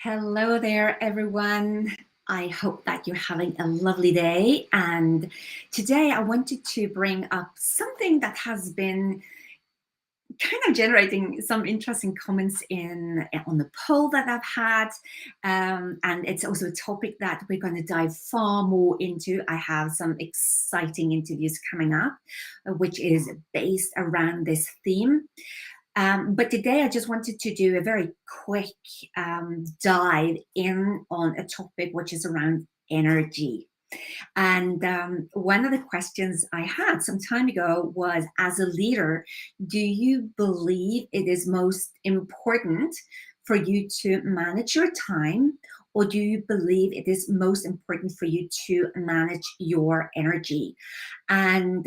Hello there, everyone. I hope that you're having a lovely day. And today I wanted to bring up something that has been kind of generating some interesting comments in on the poll that I've had. And it's also a topic that we're going to dive far more into. I have some exciting interviews coming up, which is based around this theme. But today I just wanted to do a very quick dive in on a topic which is around energy. And one of the questions I had some time ago was, as a leader, do you believe it is most important for you to manage your time, or do you believe it is most important for you to manage your energy? And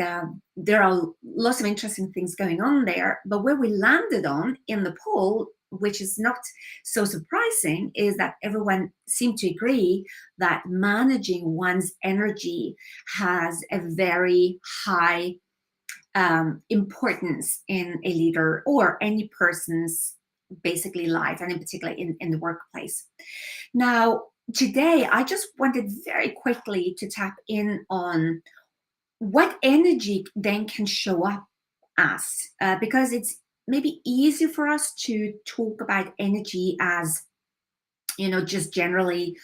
there are lots of interesting things going on there. But where we landed on in the poll, which is not so surprising, is that everyone seemed to agree that managing one's energy has a very high importance in a leader or any person's basically life, and in particular in the workplace. Now, today, I just wanted very quickly to tap in on what energy then can show up as, because it's maybe easier for us to talk about energy as, just generally,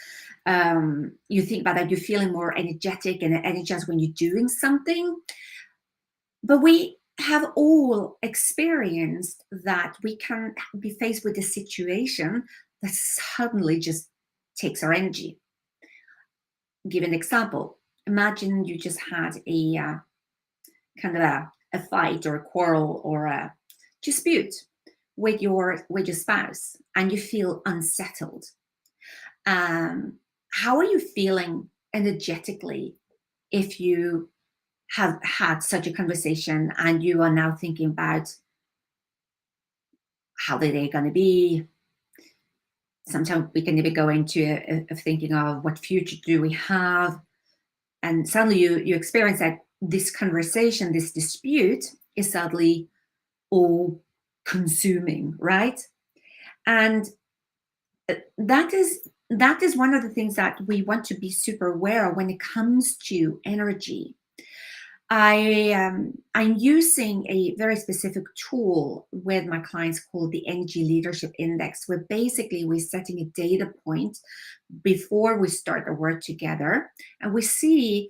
you think about that you're feeling more energetic and energized when you're doing something. But we have all experienced that we can be faced with a situation that suddenly just takes our energy. Give an example. Imagine you just had a kind of a fight or a quarrel or a dispute with your spouse, and you feel unsettled. How are you feeling energetically if you have had such a conversation and you are now thinking about how the day going to be? Sometimes we can even go into a thinking of what future do we have, and suddenly you experience that this conversation, this dispute, is suddenly all consuming, right? And that is one of the things that we want to be super aware of when it comes to energy. I'm using a very specific tool with my clients called the Energy Leadership Index, where basically we're setting a data point before we start the work together, and we see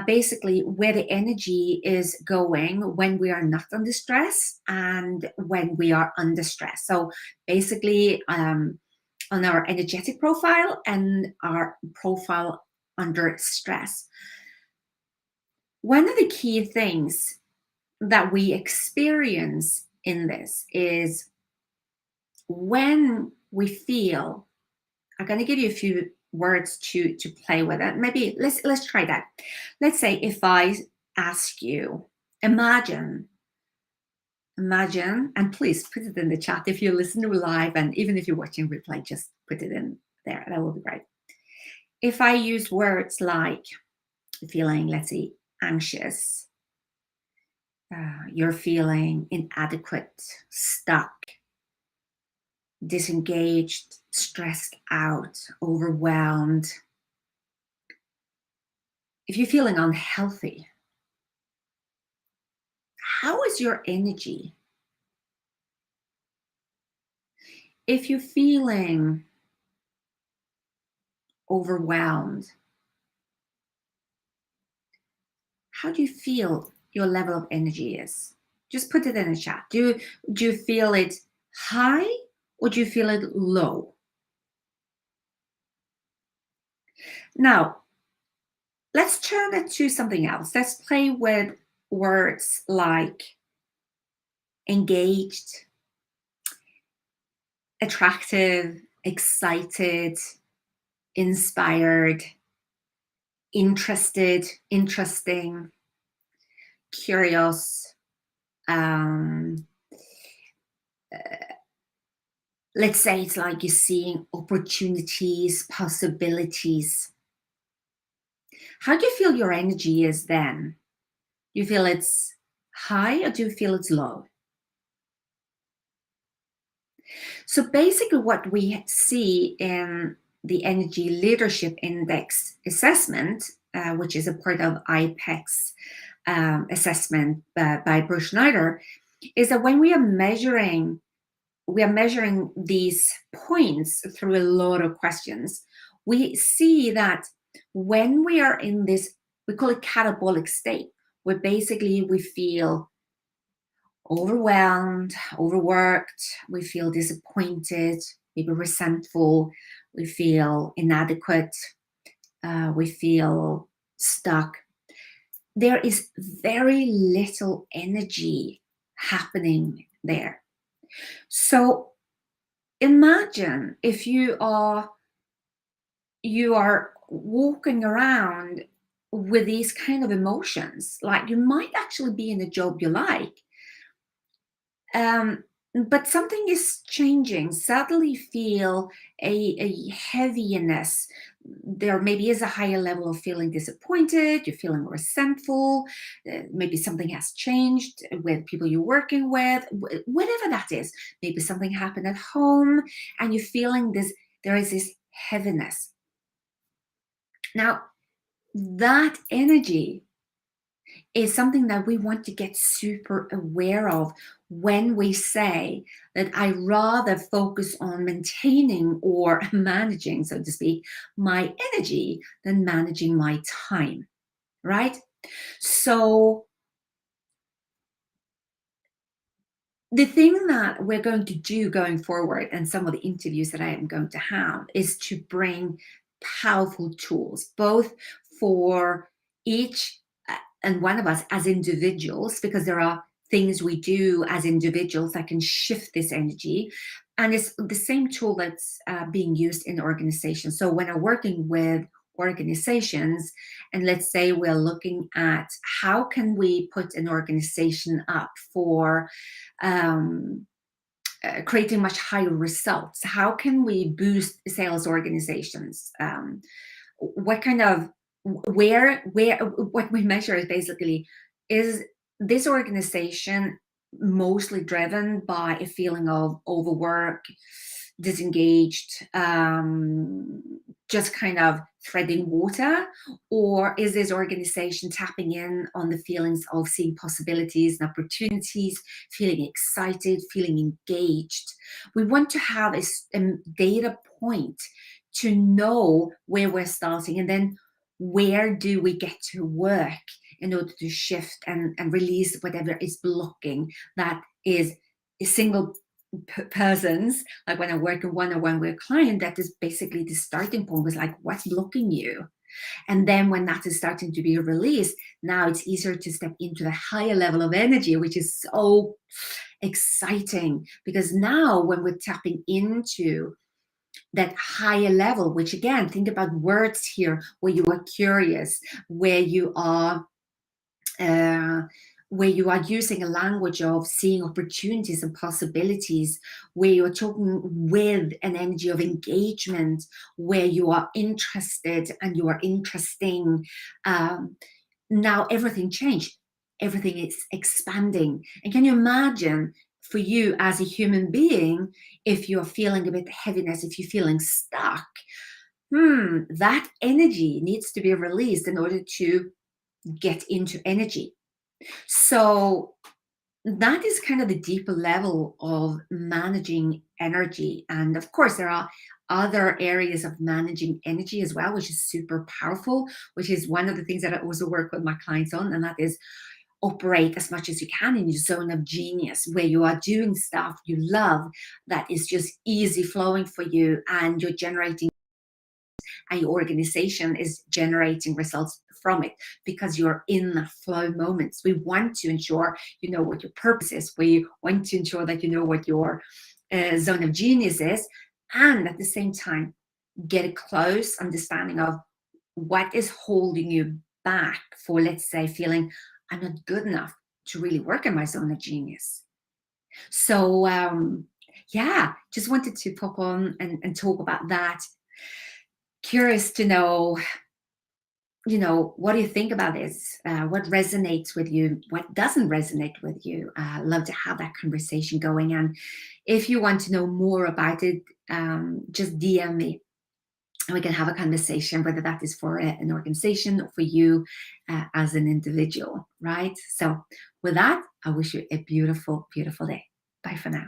basically where the energy is going when we are not under stress and when we are under stress. So basically, on our energetic profile and our profile under stress. One of the key things that we experience in this is when we feel. I'm going to give you a few words to play with it. Maybe let's try that. Let's say if I ask you, imagine, and please put it in the chat if you listen to live, and even if you're watching replay, just put it in there. That will be great. If I use words like feeling, let's see, anxious, you're feeling inadequate, stuck, disengaged, stressed out, overwhelmed. If you're feeling unhealthy, how is your energy? If you're feeling overwhelmed, how do you feel your level of energy is? Just put it in the chat. Do you feel it high or do you feel it low? Now, let's turn it to something else. Let's play with words like engaged, attractive, excited, inspired, interested, interesting, curious. Let's say it's like you're seeing opportunities, possibilities. How do you feel your energy is then? Do you feel it's high or do you feel it's low? So basically what we see in the Energy Leadership Index assessment, which is a part of IPEX assessment by Bruce Schneider, is that when we are measuring these points through a lot of questions. We see that when we are in this, we call it catabolic state, where basically we feel overwhelmed, overworked, we feel disappointed, maybe resentful, we feel inadequate, we feel stuck. There is very little energy happening there. So imagine if you are walking around with these kind of emotions, like you might actually be in a job you like, um, but something is changing. Suddenly feel a heaviness. There maybe is a higher level of feeling disappointed, you're feeling resentful, maybe something has changed with people you're working with, whatever that is. Maybe something happened at home and you're feeling this, there is this heaviness. Now, that energy is something that we want to get super aware of when we say that I rather focus on maintaining or managing, so to speak, my energy than managing my time, right? So the thing that we're going to do going forward, and some of the interviews that I am going to have, is to bring powerful tools, both for each and one of us as individuals, because there are things we do as individuals that can shift this energy. And it's the same tool that's being used in organizations. So when I'm working with organizations, and let's say we're looking at how can we put an organization up for creating much higher results, how can we boost sales organizations, what kind of where what we measure is basically, is this organization mostly driven by a feeling of overwork, disengaged, just kind of treading water, or is this organization tapping in on the feelings of seeing possibilities and opportunities, feeling excited, feeling engaged? We want to have a data point to know where we're starting, and then where do we get to work in order to shift and release whatever is blocking. That is a single persons, like when I work in one-on-one with a client, that is basically the starting point, was like, what's blocking you? And then when that is starting to be released, now it's easier to step into the higher level of energy, which is so exciting, because now when we're tapping into that higher level, which again, think about words here, where you are curious, where you are uh, using a language of seeing opportunities and possibilities, where you are talking with an energy of engagement, where you are interested and you are interesting. Now everything changed. Everything is expanding. And can you imagine, for you as a human being, if you're feeling a bit heaviness, if you're feeling stuck, that energy needs to be released in order to get into energy. So that is kind of the deeper level of managing energy. And of course, there are other areas of managing energy as well, which is super powerful, which is one of the things that I also work with my clients on. And that is operate as much as you can in your zone of genius, where you are doing stuff you love, that is just easy flowing for you, and you're generating, and your organization is generating results from it, because you're in the flow moments. We want to ensure you know what your purpose is. We want to ensure that you know what your zone of genius is, and at the same time get a close understanding of what is holding you back for, let's say, feeling I'm not good enough to really work in my zone of genius. So yeah, just wanted to pop on and talk about that. Curious to know, what do you think about this? What resonates with you? What doesn't resonate with you? Love to have that conversation going. And If you want to know more about it, just DM me and we can have a conversation, whether that is for an organization or for you as an individual, right? So with that, I wish you a beautiful, beautiful day. Bye for now.